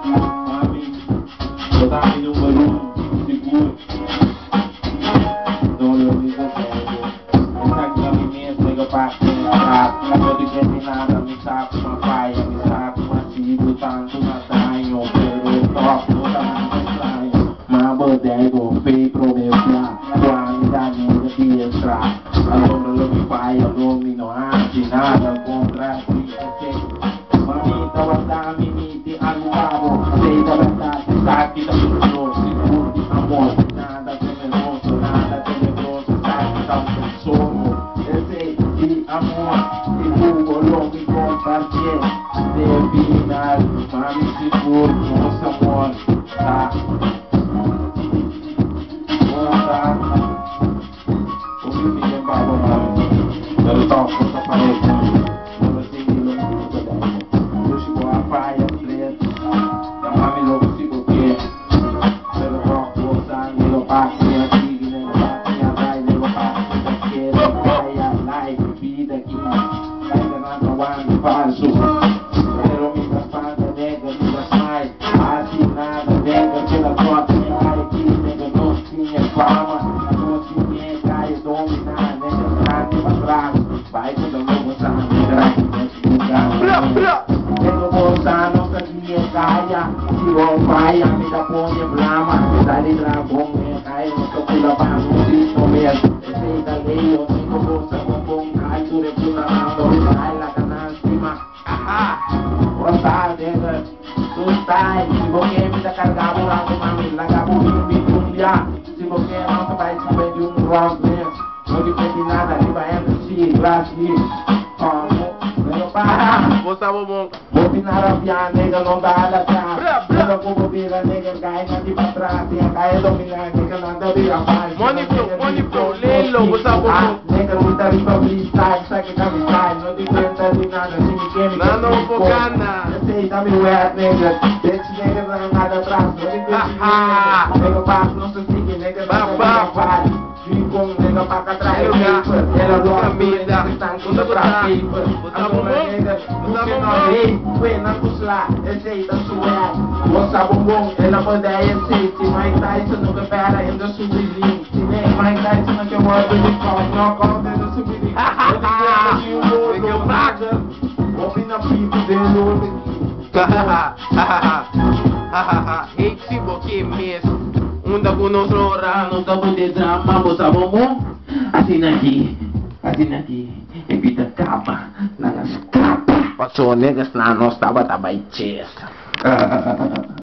Mami, botar no barulho, seguro. Don't let me go back. Essa caminhamento, nega pra pensar. Acabou de terminar, me saco uma paia, me saco uma sigo, tanto na tainha. Pero top, não tá mais estranho. Mas bodego, feio pro meu plano. Qualidade nega de entrar. A lombra não me vai, a nome não age nada contra mami, tava da minite alugado. Sei da verdade, sabe da pessoa. Seguro de amor, nada temeroso, nada tenebroso. Sabe da pessoa. Eu sei de amor, seguro, longo e compartilhar. Terminar, mami, seguro, nosso amor, tá? Eu toco essa parede, eu não sei que louco que eu dou. Eu chego a praia preta, da mami louco se bloqueia. Eu toco o sangue, eu passo minha tigre, eu passo minha raiva, eu passo minha esquerda, praia, live, vida aqui, ainda não acabando, faço. Eu me traspanda, nega, me transmai, assinada, nega, pela cota, minha área aqui, nega, não tinha fama, não tinha caia, dominar, nega, vai quando eu vou gozar, tenho gozar, nossa guia caia. Se eu vai, a me dá põe blama. Me dá de dragão, me cai. Não tô pula para não se comer. Eu sei da lei, eu tenho bolsa com bom cai. Tu repula na dor, cai lá na cima. Gostar, nega, tu sai. Se você me dá carga, vou lá com mami. Larga o me cumbia. Se você não vai se pedir rock, né? Não te pede nada, ele vai entrar Brasil, como para Você é bom. vou pinar a piar, nega, não dá da cá. Nega, vou bobira, nega, cai, não de pra trás. Tem a caia dominar, nega, nada vira paz. Money flow, lelo, você é bom. Nega, muita riba, freestyle, saque da freestyle. Não te cuenta de nada, se me quer, Não, não, focana. eu sei, tá me wet, nega. Esse nega, não nada atrás. Não te cuenta de nada. Nega, passo, não se sigue, nega, não vai. Ficou nega pra cá atrás, ela logo camisa, tanto pra paper. A dona nega, no que não rei, foi na cusla, esse da sua. Moça bombom, ela pode esse, se Mike Tyson não prepara, ainda sublinho. Se nem Mike Tyson não quer morrer de copo, não conta, ainda sublinho. Eu digo que fraca, opina pico dele, Hate se boque mesmo. Unda com nosso orar, não tá de drama, moça bombom. Assina aqui, evita capa, na nas capa. Passou negas na nossa taba, tá bem chesa.